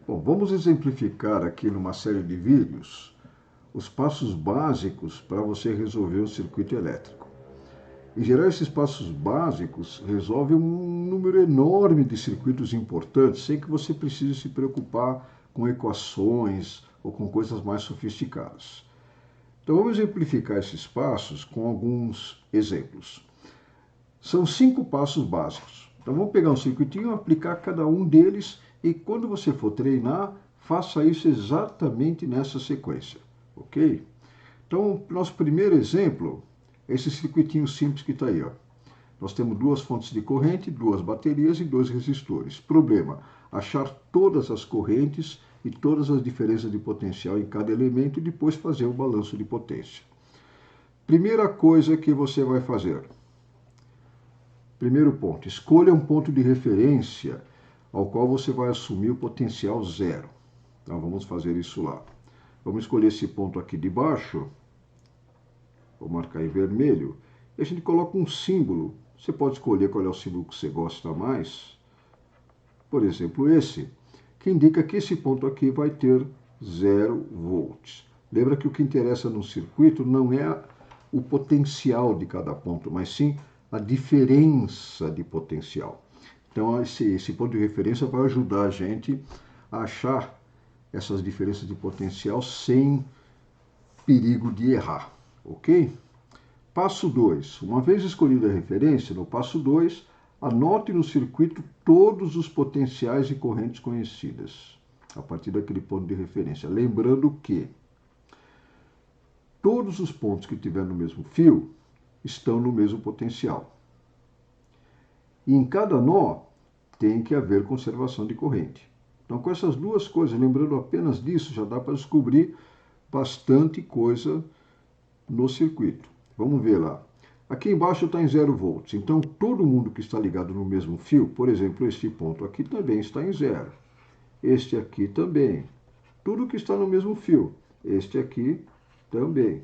Bom, vamos exemplificar aqui numa série de vídeos os passos básicos para você resolver um circuito elétrico. Em geral, esses passos básicos resolvem um número enorme de circuitos importantes sem que você precise se preocupar com equações ou com coisas mais sofisticadas. Então, vamos exemplificar esses passos com alguns exemplos. São 5 passos básicos. Então, vamos pegar um circuitinho, aplicar cada um deles e quando você for treinar, faça isso exatamente nessa sequência, ok? Então, nosso primeiro exemplo é esse circuitinho simples que está aí, ó. Nós temos 2 fontes de corrente, 2 baterias e 2 resistores. Problema, achar todas as correntes e todas as diferenças de potencial em cada elemento e depois fazer o balanço de potência. Primeira coisa que você vai fazer. Primeiro ponto, escolha um ponto de referência ao qual você vai assumir o potencial zero. Então vamos fazer isso lá. Vamos escolher esse ponto aqui de baixo. Vou marcar em vermelho. E a gente coloca um símbolo. Você pode escolher qual é o símbolo que você gosta mais. Por exemplo, esse, que indica que esse ponto aqui vai ter 0 volts. Lembra que o que interessa no circuito não é o potencial de cada ponto, mas sim a diferença de potencial. Então, esse ponto de referência vai ajudar a gente a achar essas diferenças de potencial sem perigo de errar, ok? Passo 2. Uma vez escolhida a referência, no passo 2, anote no circuito todos os potenciais e correntes conhecidas, a partir daquele ponto de referência. Lembrando que todos os pontos que tiver no mesmo fio estão no mesmo potencial. E em cada nó tem que haver conservação de corrente. Então, com essas duas coisas, lembrando apenas disso, já dá para descobrir bastante coisa no circuito. Vamos ver lá. Aqui embaixo está em 0 volts, então todo mundo que está ligado no mesmo fio, por exemplo, este ponto aqui também está em 0. Este aqui também. Tudo que está no mesmo fio. Este aqui também.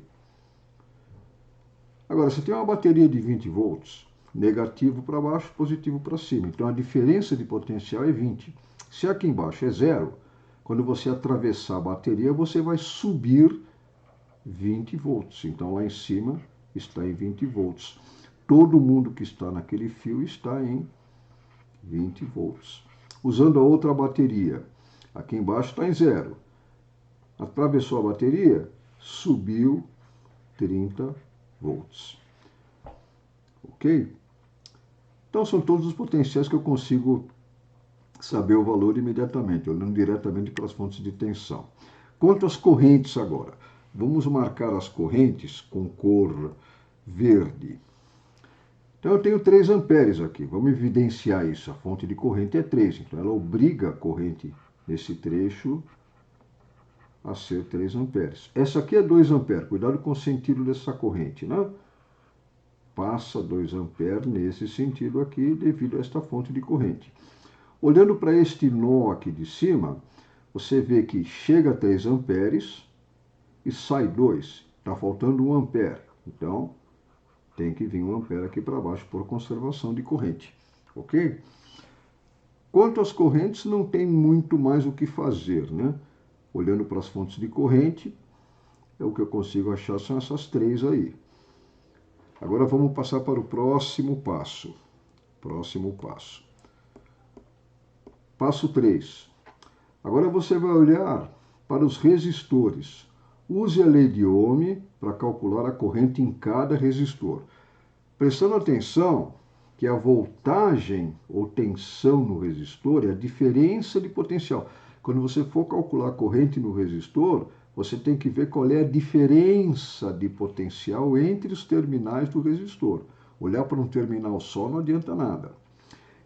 Agora, você tem uma bateria de 20 volts, negativo para baixo, positivo para cima. Então, a diferença de potencial é 20. Se aqui embaixo é 0, quando você atravessar a bateria, você vai subir 20 volts. Então, lá em cima está em 20 volts. Todo mundo que está naquele fio está em 20 volts. Usando a outra bateria, aqui embaixo está em 0. Atravessou a bateria, subiu 30 volts. Ok? Então, são todos os potenciais que eu consigo saber o valor imediatamente, olhando diretamente para as fontes de tensão. Quanto às correntes agora. Vamos marcar as correntes com cor verde. Então, eu tenho 3 amperes aqui. Vamos evidenciar isso. A fonte de corrente é 3. Então, ela obriga a corrente nesse trecho a ser 3 amperes. Essa aqui é 2 amperes. Cuidado com o sentido dessa corrente, né? Passa 2 amperes nesse sentido aqui devido a esta fonte de corrente. Olhando para este nó aqui de cima, você vê que chega a 3 amperes e sai 2. Está faltando 1 ampere. Então, tem que vir 1 ampere aqui para baixo por conservação de corrente. Ok? Quanto às correntes, não tem muito mais o que fazer, né? Olhando para as fontes de corrente, o que eu consigo achar são essas 3 aí. Agora vamos passar para o próximo passo. Próximo passo. Passo 3. Agora você vai olhar para os resistores. Use a lei de Ohm para calcular a corrente em cada resistor. Prestando atenção que a voltagem ou tensão no resistor é a diferença de potencial. Quando você for calcular a corrente no resistor, você tem que ver qual é a diferença de potencial entre os terminais do resistor. Olhar para um terminal só não adianta nada.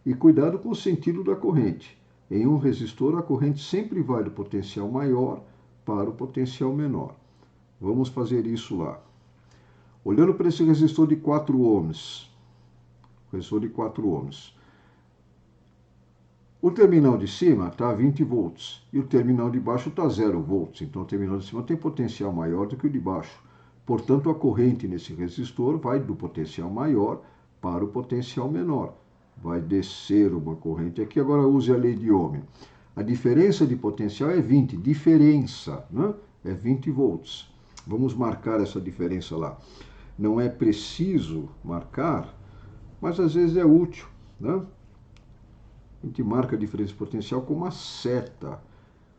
E cuidado com o sentido da corrente. Em um resistor, a corrente sempre vai do potencial maior para o potencial menor. Vamos fazer isso lá. Olhando para esse resistor de 4 ohms. Resistor de 4 ohms. O terminal de cima está a 20 volts e o terminal de baixo está a 0 volts. Então, o terminal de cima tem potencial maior do que o de baixo. Portanto, a corrente nesse resistor vai do potencial maior para o potencial menor. Vai descer uma corrente aqui. Agora, use a lei de Ohm. A diferença de potencial é 20, diferença, né? É 20 volts. Vamos marcar essa diferença lá. Não é preciso marcar, mas às vezes é útil, né? A gente marca a diferença de potencial com uma seta.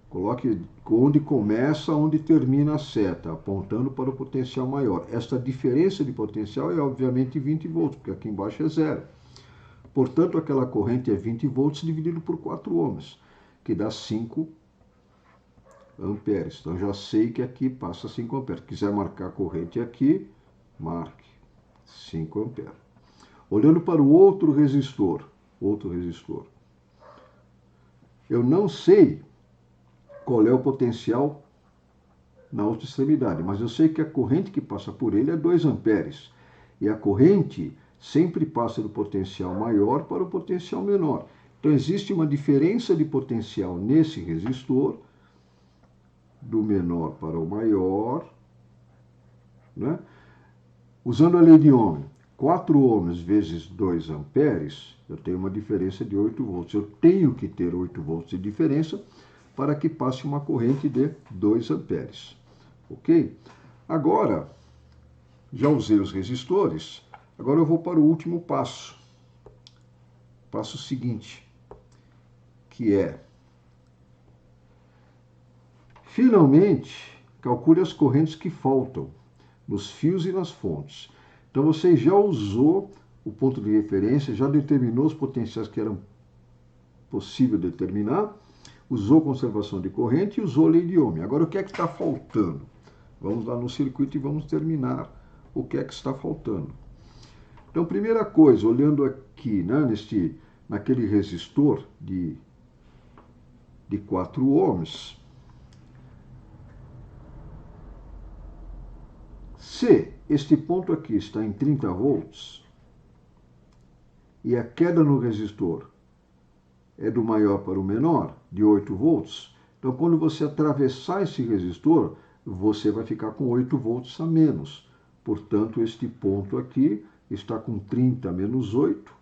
Coloque onde começa, onde termina a seta, apontando para o potencial maior. Esta diferença de potencial é obviamente 20 volts, porque aqui embaixo é zero. Portanto, aquela corrente é 20 volts dividido por 4 ohms, que dá 5 amperes. Então, já sei que aqui passa 5 amperes. Se quiser marcar a corrente aqui, marque 5 amperes. Olhando para o outro resistor, eu não sei qual é o potencial na outra extremidade, mas eu sei que a corrente que passa por ele é 2 amperes. E a corrente sempre passa do potencial maior para o potencial menor. Então, existe uma diferença de potencial nesse resistor, do menor para o maior, né? Usando a lei de Ohm, 4 ohms vezes 2 amperes, eu tenho uma diferença de 8 volts. Eu tenho que ter 8 volts de diferença para que passe uma corrente de 2 amperes. Ok? Agora, já usei os resistores, agora eu vou para o último passo. Passo seguinte, que é, finalmente, calcule as correntes que faltam nos fios e nas fontes. Então, você já usou o ponto de referência, já determinou os potenciais que eram possível determinar, usou conservação de corrente e usou lei de Ohm. Agora, o que é que está faltando? Vamos lá no circuito e vamos terminar o que é que está faltando. Então, primeira coisa, olhando aqui, né, naquele resistor de 4 ohms, se este ponto aqui está em 30 volts e a queda no resistor é do maior para o menor, de 8 volts, então quando você atravessar esse resistor, você vai ficar com 8 volts a menos. Portanto, este ponto aqui está com 30 menos 8,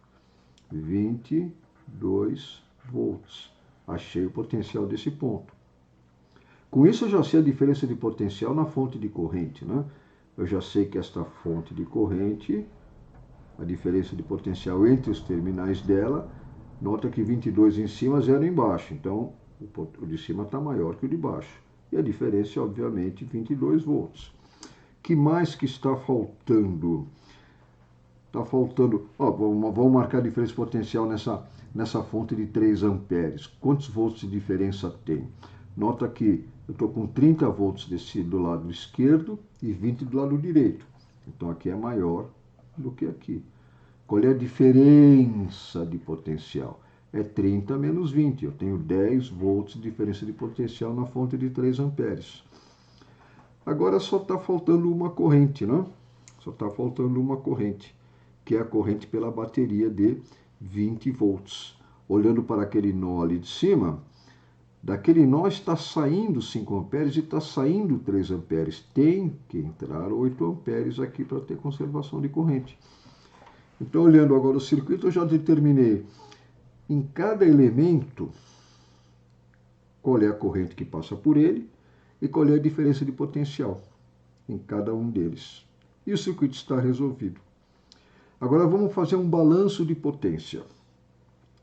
22 volts. Achei o potencial desse ponto. Com isso, eu já sei a diferença de potencial na fonte de corrente, né? Eu já sei que esta fonte de corrente, a diferença de potencial entre os terminais dela, nota que 22 em cima, 0 embaixo. Então, o de cima está maior que o de baixo. E a diferença é, obviamente, 22 volts. Que mais que está faltando? Está faltando... vamos marcar a diferença de potencial nessa fonte de 3 amperes. Quantos volts de diferença tem? Nota que eu estou com 30 volts do lado esquerdo e 20 do lado direito. Então, aqui é maior do que aqui. Qual é a diferença de potencial? É 30 menos 20. Eu tenho 10 volts de diferença de potencial na fonte de 3 amperes. Agora só está faltando uma corrente, né? Só está faltando uma corrente, que é a corrente pela bateria de 20 volts. Olhando para aquele nó ali de cima, daquele nó está saindo 5 amperes e está saindo 3 amperes. Tem que entrar 8 amperes aqui para ter conservação de corrente. Então, olhando agora o circuito, eu já determinei em cada elemento qual é a corrente que passa por ele e qual é a diferença de potencial em cada um deles. E o circuito está resolvido. Agora vamos fazer um balanço de potência.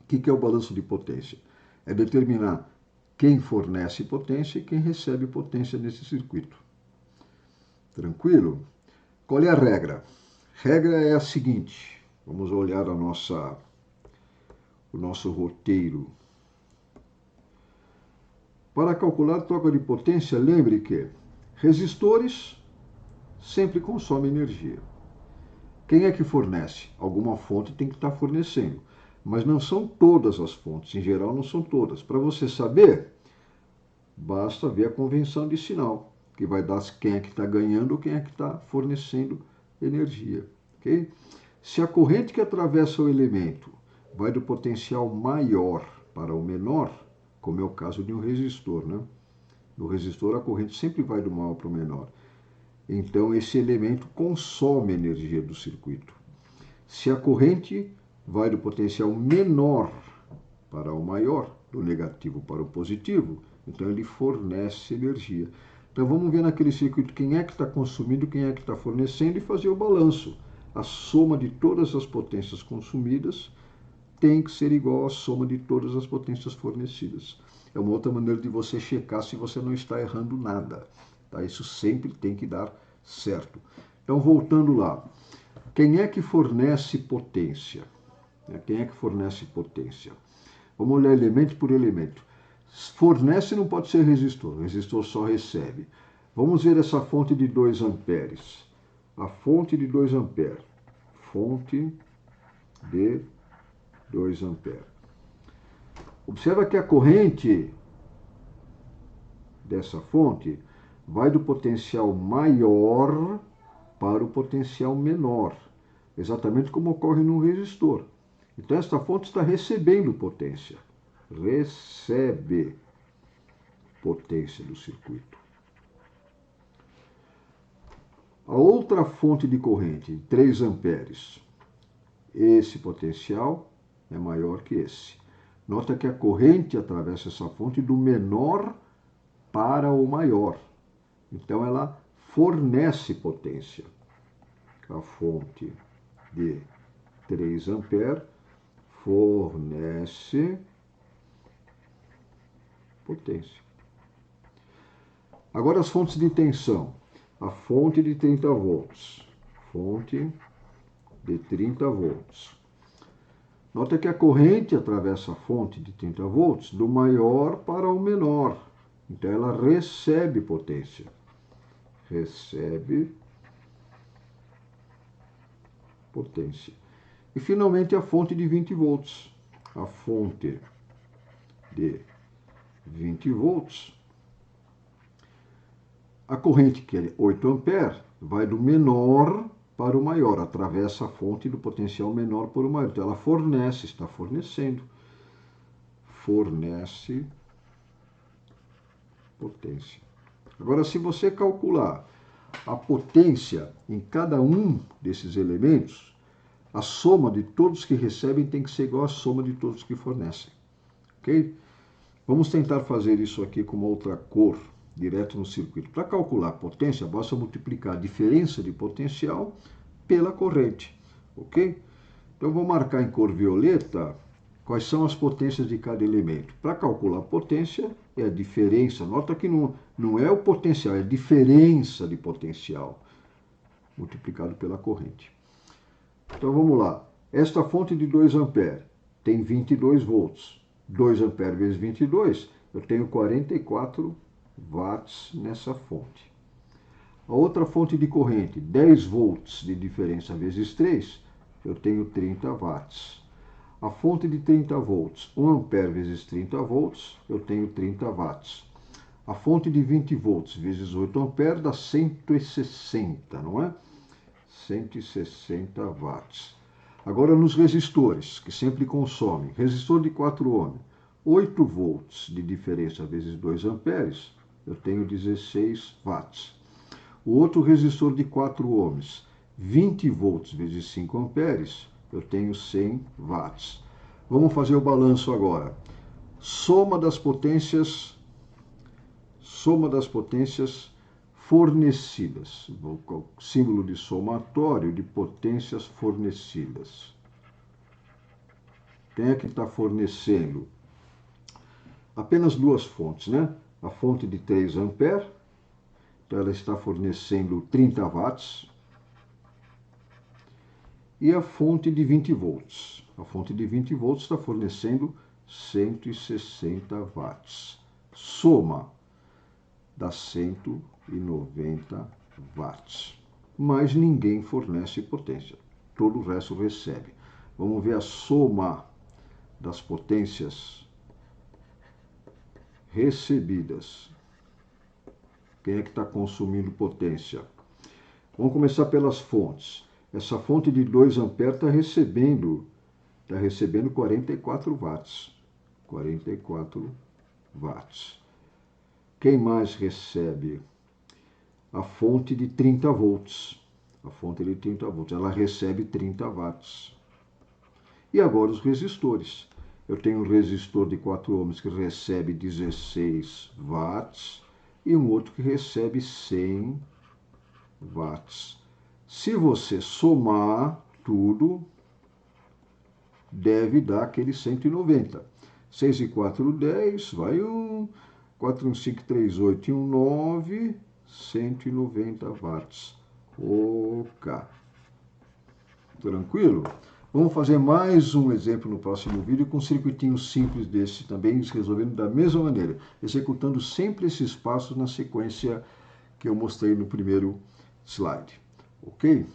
O que é o balanço de potência? É determinar quem fornece potência e quem recebe potência nesse circuito. Tranquilo? Qual é a regra? A regra é a seguinte. Vamos olhar o nosso roteiro. Para calcular a troca de potência, lembre que resistores sempre consomem energia. Quem é que fornece? Alguma fonte tem que estar fornecendo. Mas não são todas as fontes, em geral não são todas. Para você saber, basta ver a convenção de sinal, que vai dar quem é que está ganhando ou quem é que está fornecendo energia. Okay? Se a corrente que atravessa o elemento vai do potencial maior para o menor, como é o caso de um resistor, né? No resistor, a corrente sempre vai do maior para o menor. Então, esse elemento consome energia do circuito. Se a corrente vai do potencial menor para o maior, do negativo para o positivo, então ele fornece energia. Então vamos ver naquele circuito quem é que está consumindo, quem é que está fornecendo e fazer o balanço. A soma de todas as potências consumidas tem que ser igual à soma de todas as potências fornecidas. É uma outra maneira de você checar se você não está errando nada. Tá? Isso sempre tem que dar certo. Então, voltando lá. Quem é que fornece potência? Quem é que fornece potência? Vamos olhar elemento por elemento. Fornece não pode ser resistor. O resistor só recebe. Vamos ver essa fonte de 2 amperes. A fonte de 2 amperes. Fonte de 2 amperes. Observa que a corrente dessa fonte vai do potencial maior para o potencial menor, exatamente como ocorre num resistor. Então, esta fonte está recebendo potência. Recebe potência do circuito. A outra fonte de corrente, 3 amperes, esse potencial é maior que esse. Nota que a corrente atravessa essa fonte do menor para o maior. Então, ela fornece potência. A fonte de 3 amperes fornece potência. Agora, as fontes de tensão. A fonte de 30 volts. Fonte de 30 volts. Nota que a corrente atravessa a fonte de 30 volts do maior para o menor. Então, ela recebe potência. Recebe potência. E, finalmente, a fonte de 20 volts. A fonte de 20 volts. A corrente, que é 8 amperes, vai do menor para o maior, atravessa a fonte do potencial menor para o maior. Então, ela fornece, está fornecendo. Fornece potência. Agora, se você calcular a potência em cada um desses elementos, a soma de todos que recebem tem que ser igual à soma de todos que fornecem. Ok? Vamos tentar fazer isso aqui com uma outra cor, direto no circuito. Para calcular a potência, basta multiplicar a diferença de potencial pela corrente. Ok? Então, eu vou marcar em cor violeta quais são as potências de cada elemento. Para calcular a potência, é a diferença. Nota que não é o potencial, é a diferença de potencial multiplicado pela corrente. Então, vamos lá. Esta fonte de 2 amperes tem 22 volts. 2 amperes vezes 22, eu tenho 44 watts nessa fonte. A outra fonte de corrente, 10 volts de diferença vezes 3, eu tenho 30 watts. A fonte de 30 volts, 1 ampere vezes 30 volts, eu tenho 30 watts. A fonte de 20 volts vezes 8 amperes dá 160, não é? 160 watts. Agora, nos resistores, que sempre consomem, resistor de 4 ohms, 8 volts de diferença vezes 2 amperes, eu tenho 16 watts. O outro resistor de 4 ohms, 20 volts vezes 5 amperes, eu tenho 100 watts. Vamos fazer o balanço agora. Soma das potências fornecidas. O símbolo de somatório de potências fornecidas. Quem é que está fornecendo? Apenas duas fontes, né? A fonte de 3 amperes, então ela está fornecendo 30 watts. E a fonte de 20 volts. A fonte de 20 volts está fornecendo 160 watts. Soma dá 190 watts. Mas ninguém fornece potência. Todo o resto recebe. Vamos ver a soma das potências recebidas. Quem é que está consumindo potência? Vamos começar pelas fontes. Essa fonte de 2 amperes está recebendo 44 watts. 44 watts. Quem mais recebe? A fonte de 30 volts. A fonte de 30 volts, ela recebe 30 watts. E agora os resistores. eu tenho um resistor de 4 ohms que recebe 16 watts e um outro que recebe 100 watts. Se você somar tudo, deve dar aquele 190. 6 e 4, 10, vai 1, 4, 1, 5, 3, 8 e 1, 9, 190 watts. Ok. Tranquilo? Vamos fazer mais um exemplo no próximo vídeo com um circuitinho simples desse também, resolvendo da mesma maneira, executando sempre esses passos na sequência que eu mostrei no primeiro slide. Ok?